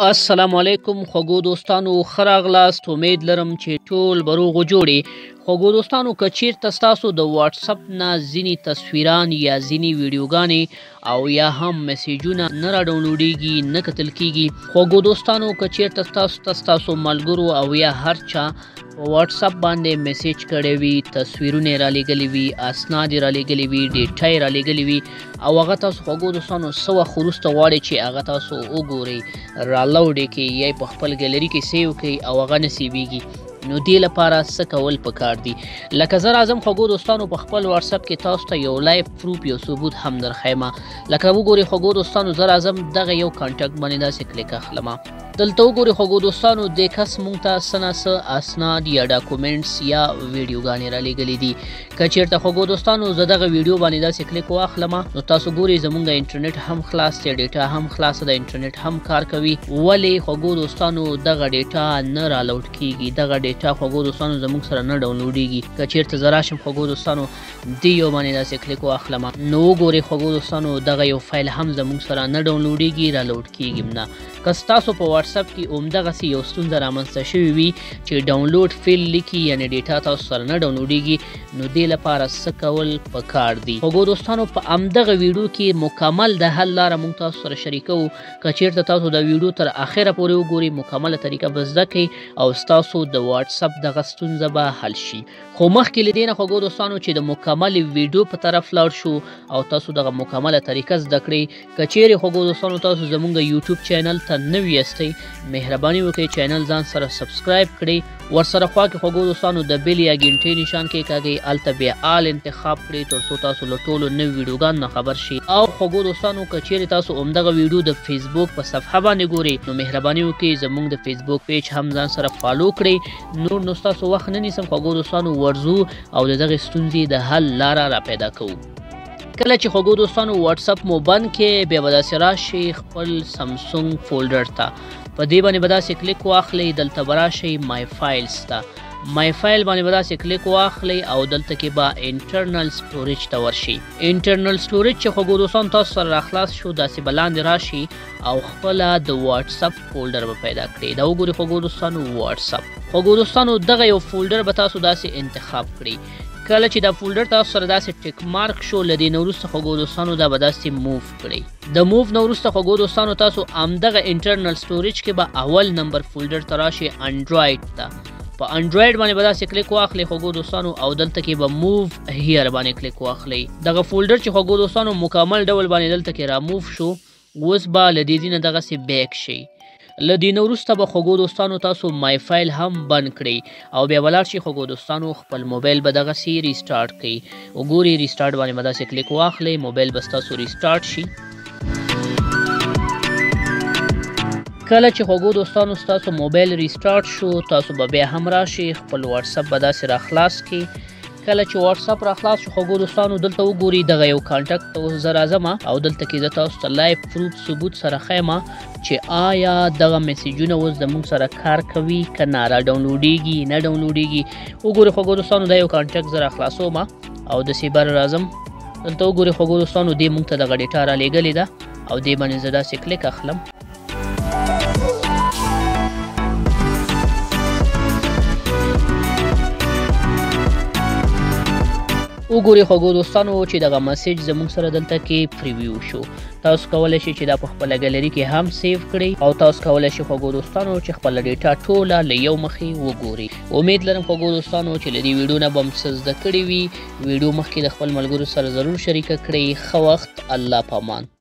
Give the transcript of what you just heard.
السلام علیکم خوږو دوستانو، ښه راغلاست. امید لرم چې ټول به روغ و جوړې. خوږو دوستانو، که چیرته ستاسو د واتساپ نه ځینې تصویران یا ځینې ویډیوګانې او یا هم میسیجونه نه را ډاونلوډیږي، نه کتل کیږي، خوږو دوستانو که چیرته ستاسو ملګرو او یا هر چا په واتساپ باندې میسیج کړی وي، تصویرونه یې رالیږلي وي، اسناد یې رالیږلي وي، ډیټا یې رالیږلي وي او هغه تاسو خوږو دوستانو څه وخت وروسته غواړئ چې هغه تاسو وګورئ، رالاوډ یې کړئ یا په خپل ګیلري کې سیو کړئ او هغه نه سیویږي، نو دې لپاره څه کول پکار دي؟ لکه زه راځم خوږو دوستانو په خپل واتساپ کې تاسو ته یو لایف پروف، یو ثبوت هم درښیمه. لکه وګورئ خوږو دوستانو، زه راځم دغه یو کانټاکټ باندې داسې کلیک اخلم. دلته وګورئ خوږو دوستانو، د کس مونږ ته څه نه څه اسناد یا ډاکومنټس یا ویډیوګانې رالیږلي دي. که چیرته خوږو دوستانو زه دغه ویډیو باندې داسې کلیک واخلم، نو تاسو ګورئ زمونږ انټرنیټ هم خلاص دی، ډیټا هم خلاصه ده، انټرنیټ هم کار کوي. ولې خوږو دوستانو دغه ډیټا نه رالاوډ کیږي؟ دغه ډیټا خوږو دوستانو زمونږ سره نه ډاونلوډیږي. که چیرته زه راشم خوږو دوستانو دې یو باندې داسې کلیک واخلم، نو وګورئ خوږو دوستانو دغه یو فایل هم زمونږ سره نه ډاونلوډیږي، رالاوډ کیږي نه. که ستاسو په واتساپ کې همدغسې یو ستونزه رامنځته شوې وي چې ډاونلوډ فیل لیکي، یعنې ډیټا تاسو سره نه ډاونلوډیږي، نو دې لپاره څه کول پکار دي؟ خوږو دوستانو په همدغه ویډیو کې مکمل د حل لاره موږ تاسو سره شریکوو. که چیرته تاسو د ویډیو تر اخره پورې وګورئ، مکمله طریقه به زده کړئ او ستاسو د واتساپ دغه ستونزه به حل شي. خو مخکې له دې نه خوږو دوستانو چې د مکمل ویډیو په طرف لاړ شو او تاسو دغه مکمله طریقه زده کړئ، که چیرې خوږو دوستانو تاسو زموږ یوټیوب چینل ته نوي یاستئ، مهرباني وکړئ چینل ځان سره سبسکرایب کړئ، ورسره خوا کې خوږو دوستانو د بیل یا ګنټۍ نشان کېکاږئ، هلته بیا آل انتخاب کړئ تر څو تاسو له ټولو نوي ویډیوګانو نه خبر شئ. او خوږو دوستانو که چیرې تاسو همدغه ویډیو د فیسبوک په صفحه باندې ګورئ، نو مهرباني وکړئ زموږ د فیسبوک پیج هم ځان سره فالو کړئ. نور نو ستاسو وخت نه نیسم خوږو دوستانو، ورځو او د دغې ستونزې د حل لاره را پیدا کوو. کله چې خوږو دوستانو واتساپ مو بند کې، بیا به داسې راشئ خپل سمسونګ فولډر ته، په دې باندې به داسې کلیک واخلئ، دلته به راشئ مای فایلز ته، مای فایل باندې به داسې کلیک واخلئ او دلته کې به انټرنل سټوریج ته ورشئ. انټرنل سټوریج چې خوږو دوستانو تاسو سره راخلاص شو، داسې به لاندې راشئ او خپله د واتساپ فولډر به پیدا کړئ. دا وګورئ خوږو دوستانو واتساپ. خوږو دوستانو دغه یو فولډر به تاسو داسې انتخاب کړئ. کله چې دا فولډر تاسو سره داسې ټیک مارک شو، له دې نه وروسته خوږو دوستانو دا به داسې موو کړئ. د موو نه وروسته خوږو دوستانو تاسو همدغه انټرنل سټوریج کې به اول نمبر فولډر ته راشئ، انډرایډ ته. په انډرایډ باندې به داسې کلیک واخلئ خوږو دوستانو او دلته کې به موو هیر باندې کلیک واخلئ. دغه فولډر چې خوږو دوستانو مکمل ډول باندې دلته کې را موو شو، اوس به له دې ځای نه دغسې بیک شئ. له دې نه وروسته به خوږو دوستانو تاسو مای فایل هم بند کړئ او بیا به لاړ شئ خوږو دوستانو خپل موبایل به دغسې ریسټارټ کړئ. وګورئ ریسټارټ باندې به داسې کلیک واخلئ، موبایل به ستاسو ریسټارټ شي. کله چې خوږو دوستانو ستاسو موبایل ریسټارټ شو، تاسو به بیا هم راشئ خپل واتساپ به داسې راخلاص کړئ. کله چې واتساپ راخلاص شو خوږو دوستانو، دلته وګورئ دغه یو کانټاکټ ته اوس زه راځم او دلته کې زه تاسو ته لایف پروف ثبوت سره ښیم چې آیا دغه میسیجونه اوس زموږ سره کار کوي که نه، را ډاونلوډیږي نه ډاونلوډیږي. وګورئ خوږو دوستانو دا یو کانټاکټ زه راخلاصوم او داسې بر راځم، دلته وګورئ خوږو دوستانو دې موږ ته دغه ډیټا رالیږلې ده او دې باندې زه داسې کلیک اخلم. وګورئ خوږو دوستانو چې دغه میسیج زموږ سره دلته کې پریویو شو. تاسو کولی شئ چې دا په خپله ګیلري کې هم سیو کړئ او تاسو کولی شئ خوږو دوستانو چې خپله ډیټا ټوله له یو مخې وګورئ. امید لرم خوږو دوستانو چې له دې ویډیو نه به هم څه زده کړي وي. ویډیو مخکې د خپل ملګرو سره ضرور شریکه کړئ. ښه وخت، الله پامان.